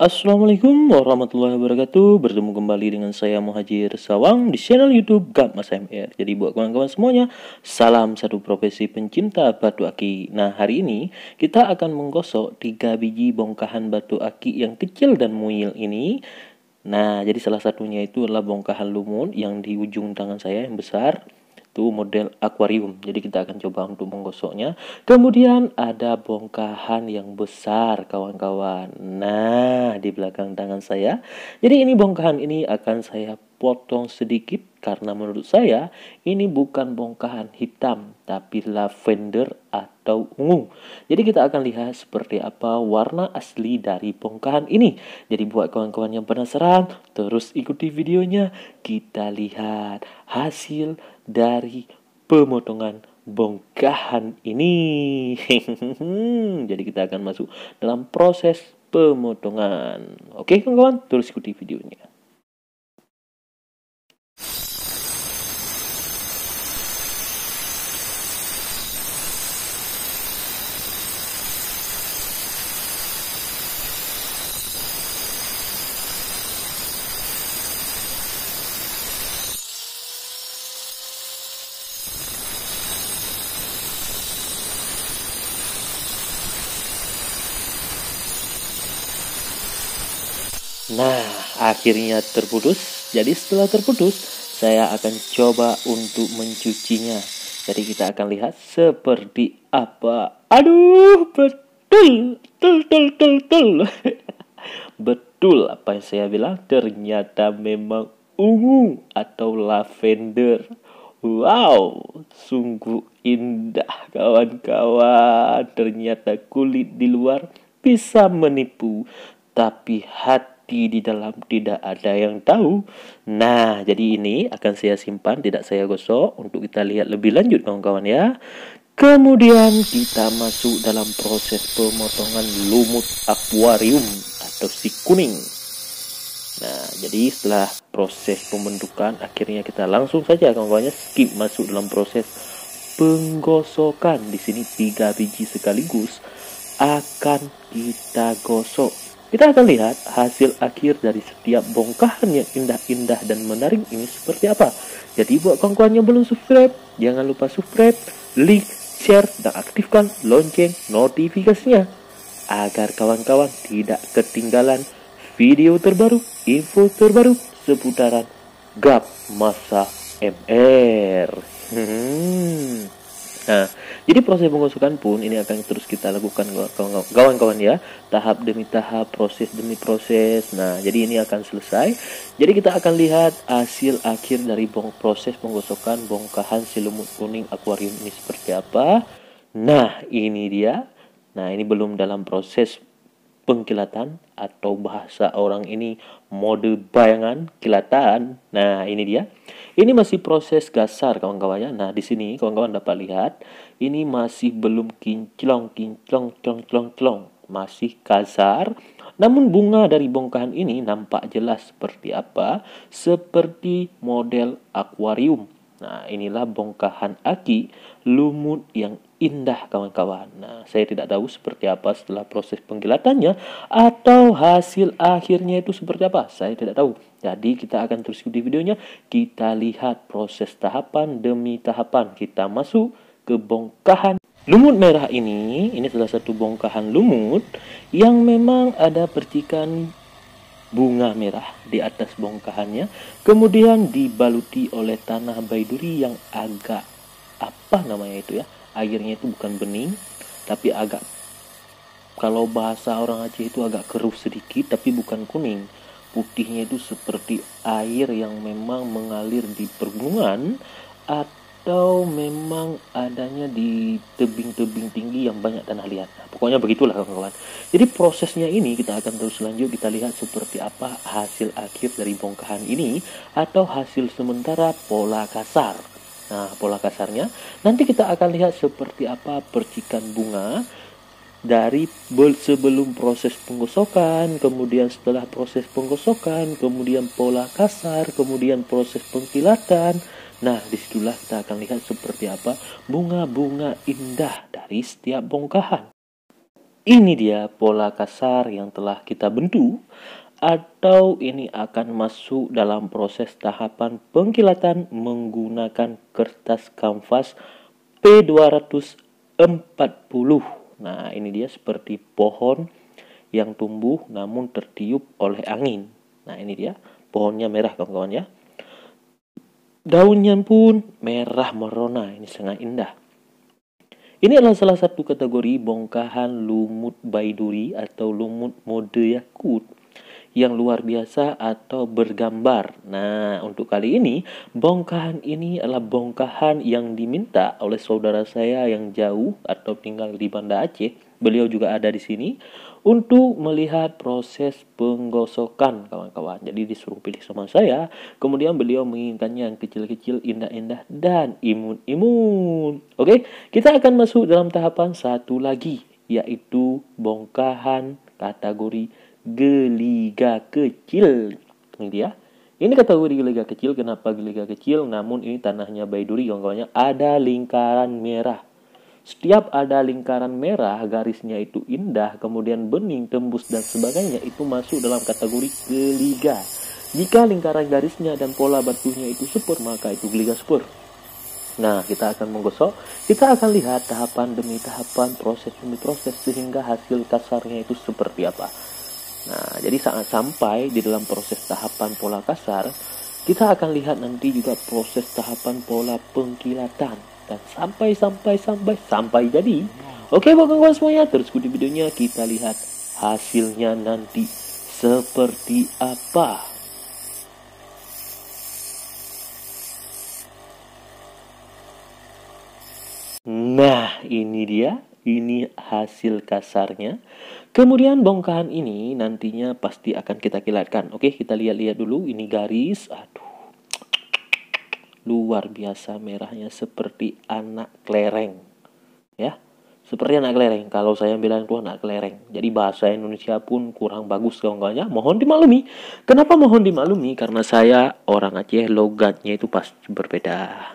Assalamualaikum warahmatullahi wabarakatuh. Bertemu kembali dengan saya Muhajir Sawang di channel YouTube Gatmas MR. Jadi buat kawan-kawan semuanya, salam satu profesi pencinta batu aki. Nah, hari ini kita akan menggosok 3 biji bongkahan batu aki yang kecil dan muyil ini. Nah, jadi salah satunya itu adalah bongkahan lumut yang di ujung tangan saya yang besar. Itu model akuarium. Jadi kita akan coba untuk menggosoknya. Kemudian ada bongkahan yang besar, kawan-kawan. Nah, di belakang tangan saya. Jadi ini bongkahan ini akan saya potong sedikit karena menurut saya ini bukan bongkahan hitam tapi lavender atau ungu. Jadi kita akan lihat seperti apa warna asli dari bongkahan ini. Jadi buat kawan-kawan yang penasaran, terus ikuti videonya. Kita lihat hasil dari pemotongan bongkahan ini. Jadi kita akan masuk dalam proses pemotongan. Oke kawan-kawan, terus ikuti videonya. Nah, akhirnya terputus. Jadi setelah terputus, saya akan coba untuk mencucinya. Jadi kita akan lihat seperti apa. Aduh, betul, betul. Betul apa yang saya bilang. Ternyata memang ungu atau lavender. Wow, sungguh indah kawan-kawan. Ternyata kulit di luar bisa menipu, tapi hati di dalam tidak ada yang tahu. Nah, jadi ini akan saya simpan, tidak saya gosok untuk kita lihat lebih lanjut kawan-kawan ya. Kemudian kita masuk dalam proses pemotongan lumut akuarium atau si kuning. Nah, jadi setelah proses pembentukan, akhirnya kita langsung saja kawan-kawannya skip masuk dalam proses penggosokan. Di sini 3 biji sekaligus akan kita gosok. Kita akan lihat hasil akhir dari setiap bongkahan yang indah-indah dan menarik ini seperti apa. Jadi buat kawan-kawan yang belum subscribe, jangan lupa subscribe, like, share, dan aktifkan lonceng notifikasinya agar kawan-kawan tidak ketinggalan video terbaru, info terbaru seputaran Gatmas MR. Nah, jadi proses penggosokan pun ini akan terus kita lakukan kawan-kawan ya, tahap demi tahap, proses demi proses. Nah, jadi ini akan selesai. Jadi kita akan lihat hasil akhir dari proses penggosokan bongkahan si lumut kuning akuarium ini seperti apa. Nah, ini dia. Nah, ini belum dalam proses pengkilatan atau bahasa orang ini mode bayangan kilatan. Nah, ini dia. Ini masih proses gasar kawan-kawannya. Nah, di sini kawan-kawan dapat lihat ini masih belum kinclong, masih kasar. Namun bunga dari bongkahan ini nampak jelas seperti apa? Seperti model akuarium. Nah, inilah bongkahan aki lumut yang indah kawan-kawan. Nah, saya tidak tahu seperti apa setelah proses penggilatannya atau hasil akhirnya itu seperti apa. Saya tidak tahu. Jadi kita akan terus ikuti videonya. Kita lihat proses tahapan demi tahapan. Kita masuk ke bongkahan lumut merah ini. Ini salah satu bongkahan lumut yang memang ada percikan bunga merah di atas bongkahannya, kemudian dibaluti oleh tanah baiduri yang agak apa namanya itu ya, airnya itu bukan bening tapi agak, kalau bahasa orang Aceh itu agak keruh sedikit tapi bukan kuning, putihnya itu seperti air yang memang mengalir di pergunungan atau memang adanya di tebing-tebing tinggi yang banyak tanah liat. Nah, pokoknya begitulah kawan-kawan. Jadi prosesnya ini kita akan terus lanjut, kita lihat seperti apa hasil akhir dari bongkahan ini atau hasil sementara pola kasar. Nah, pola kasarnya nanti kita akan lihat seperti apa percikan bunga dari sebelum proses penggosokan, kemudian setelah proses penggosokan, kemudian pola kasar, kemudian proses pengkilatan. Nah, disitulah kita akan lihat seperti apa bunga-bunga indah dari setiap bongkahan. Ini dia pola kasar yang telah kita bentuk, atau ini akan masuk dalam proses tahapan pengkilatan menggunakan kertas kanvas P240. Nah, ini dia seperti pohon yang tumbuh namun tertiup oleh angin. Nah, ini dia pohonnya merah kawan-kawan ya. Daunnya pun merah merona, ini sangat indah. Ini adalah salah satu kategori bongkahan lumut baiduri atau lumut mode yakut yang luar biasa atau bergambar. Nah, untuk kali ini, bongkahan ini adalah bongkahan yang diminta oleh saudara saya yang jauh atau tinggal di Banda Aceh. Beliau juga ada di sini untuk melihat proses penggosokan, kawan-kawan. Jadi disuruh pilih sama saya, kemudian beliau menginginkannya yang kecil-kecil, indah-indah, dan imun-imun. Oke, kita akan masuk dalam tahapan satu lagi, yaitu bongkahan kategori geliga kecil. Ini dia. Ini kategori geliga kecil. Kenapa geliga kecil? Namun ini tanahnya baiduri, kawan-kawannya. Ada lingkaran merah. Setiap ada lingkaran merah, garisnya itu indah, kemudian bening, tembus, dan sebagainya, itu masuk dalam kategori geliga. Jika lingkaran garisnya dan pola batunya itu super, maka itu geliga super. Nah, kita akan menggosok, kita akan lihat tahapan demi tahapan, proses demi proses, sehingga hasil kasarnya itu seperti apa. Nah, jadi saat sampai di dalam proses tahapan pola kasar, kita akan lihat nanti juga proses tahapan pola pengkilatan. Dan sampai jadi. Oke, buat kawan semuanya, terus ikuti videonya, kita lihat hasilnya nanti seperti apa. Nah, ini dia. Ini hasil kasarnya. Kemudian bongkahan ini nantinya pasti akan kita kilatkan. Oke, kita lihat-lihat dulu. Ini garis. Aduh, luar biasa merahnya seperti anak kelereng. Ya, seperti anak kelereng. Kalau saya bilang itu anak kelereng. Jadi bahasa Indonesia pun kurang bagus kawan-kawannya. Mohon dimaklumi. Kenapa mohon dimaklumi? Karena saya orang Aceh, logatnya itu pasti berbeda.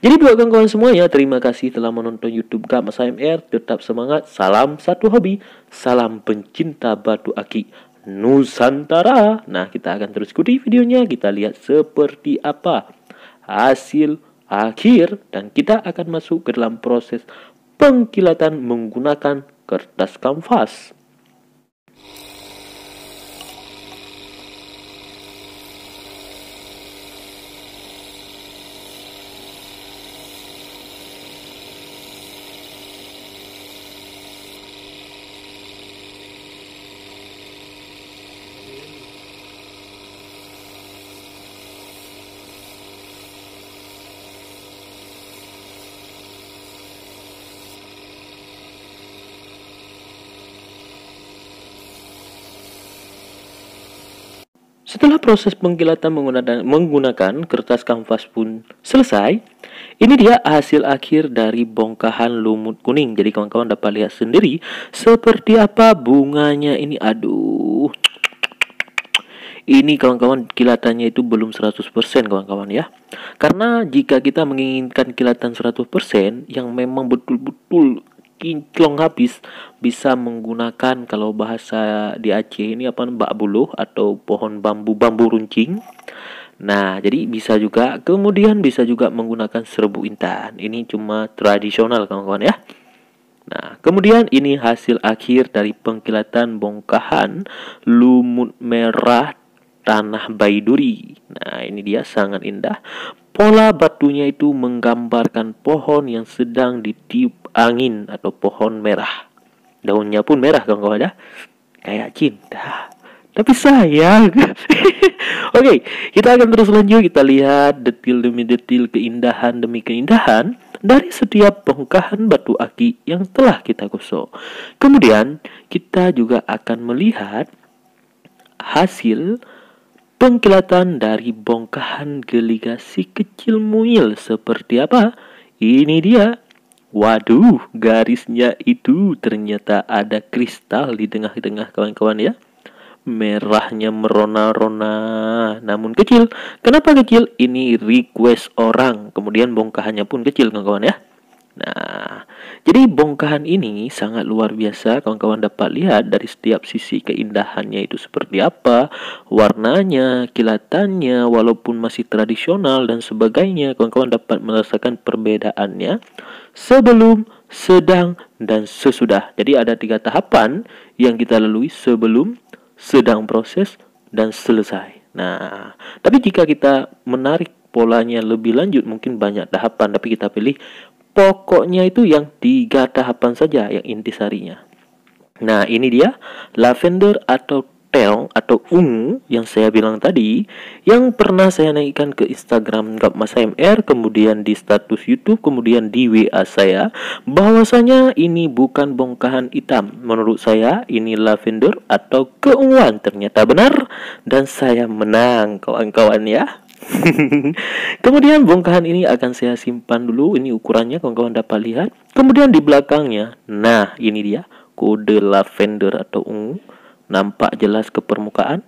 Jadi buat kawan-kawan semuanya, terima kasih telah menonton YouTube Mas AMR. Tetap semangat. Salam satu hobi. Salam pencinta batu aki Nusantara. Nah, kita akan terus ikuti videonya. Kita lihat seperti apa hasil akhir, dan kita akan masuk ke dalam proses pengkilatan menggunakan kertas kanvas. Setelah proses pengkilatan menggunakan kertas kanvas pun selesai, ini dia hasil akhir dari bongkahan lumut kuning. Jadi kawan-kawan dapat lihat sendiri seperti apa bunganya ini. Aduh, ini kawan-kawan kilatannya itu belum 100% kawan-kawan ya. Karena jika kita menginginkan kilatan 100% yang memang betul-betul kinclong habis, bisa menggunakan, kalau bahasa di Aceh ini apa, bak buluh atau pohon bambu runcing. Nah, jadi bisa juga, kemudian bisa juga menggunakan serbuk intan. Ini cuma tradisional kawan-kawan ya. Nah, kemudian ini hasil akhir dari pengkilatan bongkahan lumut merah tanah baiduri. Nah, ini dia sangat indah. Pola batunya itu menggambarkan pohon yang sedang ditiup angin atau pohon merah. Daunnya pun merah kawan-kawan ya. Kayak cinta. Tapi sayang. Oke, kita akan terus lanjut. Kita lihat detil demi detil, keindahan demi keindahan dari setiap bongkahan batu aki yang telah kita gosok. Kemudian kita juga akan melihat hasil pengkilatan dari bongkahan geligasi kecil mungil seperti apa? Ini dia. Waduh, garisnya itu ternyata ada kristal di tengah-tengah kawan-kawan ya. Merahnya merona-rona, namun kecil. Kenapa kecil? Ini request orang. Kemudian bongkahannya pun kecil kawan-kawan ya. Nah, jadi bongkahan ini sangat luar biasa. Kawan-kawan dapat lihat dari setiap sisi keindahannya itu seperti apa, warnanya, kilatannya, walaupun masih tradisional dan sebagainya. Kawan-kawan dapat merasakan perbedaannya sebelum, sedang, dan sesudah. Jadi ada 3 tahapan yang kita lalui: sebelum, sedang proses, dan selesai. Nah, tapi jika kita menarik polanya lebih lanjut, mungkin banyak tahapan, tapi kita pilih pokoknya itu yang 3 tahapan saja yang intisarinya. Nah, ini dia lavender atau teong atau ungu yang saya bilang tadi, yang pernah saya naikkan ke Instagram Gap Mas MR, kemudian di status YouTube, kemudian di WA saya, bahwasanya ini bukan bongkahan hitam. Menurut saya ini lavender atau keunguan. Ternyata benar dan saya menang, kawan-kawan ya. Kemudian bongkahan ini akan saya simpan dulu. Ini ukurannya, kawan-kawan dapat lihat. Kemudian di belakangnya, nah ini dia kode lavender atau ungu, nampak jelas ke permukaan.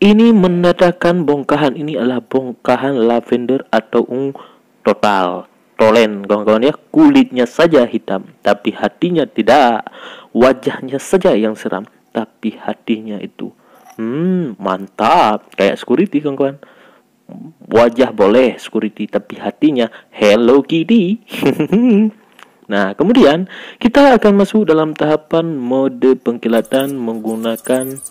Ini menandakan bongkahan ini adalah bongkahan lavender atau ungu total, tolen, kawan-kawan ya. Kulitnya saja hitam, tapi hatinya tidak. Wajahnya saja yang seram, tapi hatinya itu mantap, kayak security, kawan-kawan. Wajah boleh security, tapi hatinya Hello Kitty. Nah, kemudian kita akan masuk dalam tahapan mode pengkilatan menggunakan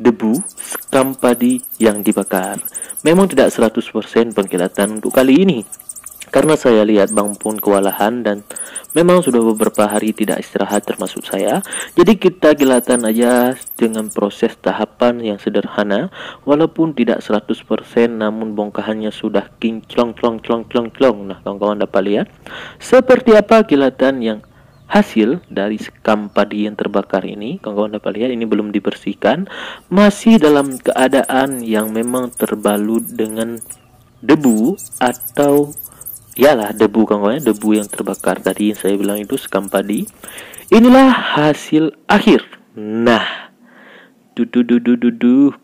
debu sekam padi yang dibakar. Memang tidak 100% pengkilatan untuk kali ini, karena saya lihat Bang pun kewalahan dan memang sudah beberapa hari tidak istirahat termasuk saya. Jadi kita kilatan aja dengan proses tahapan yang sederhana, walaupun tidak 100%, namun bongkahannya sudah kinclong clong clong clong clong. Nah, kawan-kawan dapat lihat seperti apa kilatan yang hasil dari sekam padi yang terbakar ini. Kawan-kawan dapat lihat ini belum dibersihkan, masih dalam keadaan yang memang terbalut dengan debu atau ialah debu, kawan-kawan, debu yang terbakar tadi yang saya bilang itu sekam padi. Inilah hasil akhir. Nah,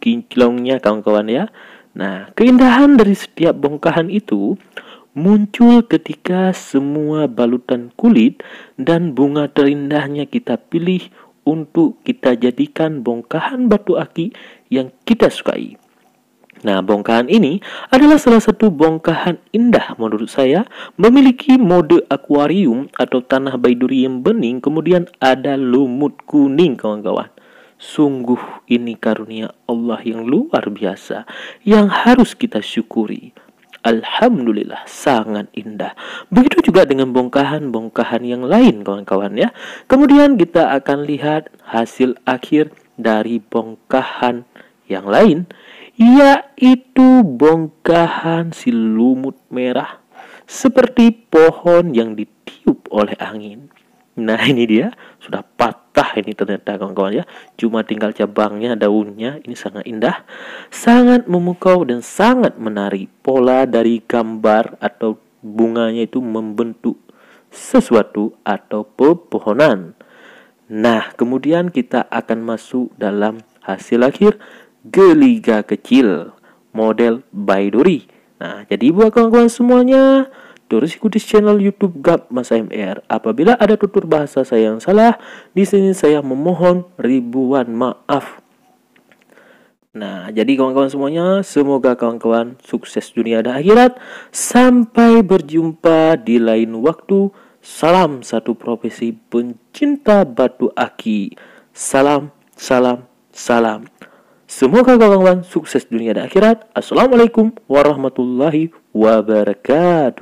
kinclongnya, kawan-kawan ya. Nah, keindahan dari setiap bongkahan itu muncul ketika semua balutan kulit dan bunga terindahnya kita pilih untuk kita jadikan bongkahan batu aki yang kita sukai. Nah, bongkahan ini adalah salah satu bongkahan indah menurut saya, memiliki mode akuarium atau tanah baiduri yang bening, kemudian ada lumut kuning, kawan-kawan. Sungguh ini karunia Allah yang luar biasa yang harus kita syukuri. Alhamdulillah, sangat indah. Begitu juga dengan bongkahan-bongkahan yang lain, kawan-kawan ya. Kemudian kita akan lihat hasil akhir dari bongkahan yang lain, yaitu bongkahan si lumut merah seperti pohon yang ditiup oleh angin. Nah, ini dia sudah patah ini ternyata, kawan-kawan ya. Cuma tinggal cabangnya, daunnya. Ini sangat indah, sangat memukau dan sangat menarik. Pola dari gambar atau bunganya itu membentuk sesuatu atau pepohonan. Nah, kemudian kita akan masuk dalam hasil akhir geliga kecil model baiduri. Nah, jadi buat kawan-kawan semuanya, terus ikuti channel YouTube Gap Mas MR. Apabila ada tutur bahasa saya yang salah, di sini saya memohon ribuan maaf. Nah, jadi kawan-kawan semuanya, semoga kawan-kawan sukses dunia dan akhirat. Sampai berjumpa di lain waktu. Salam satu profesi pencinta batu aki. Salam, salam, salam. Semoga kawan-kawan sukses dunia dan akhirat. Assalamualaikum warahmatullahi wabarakatuh.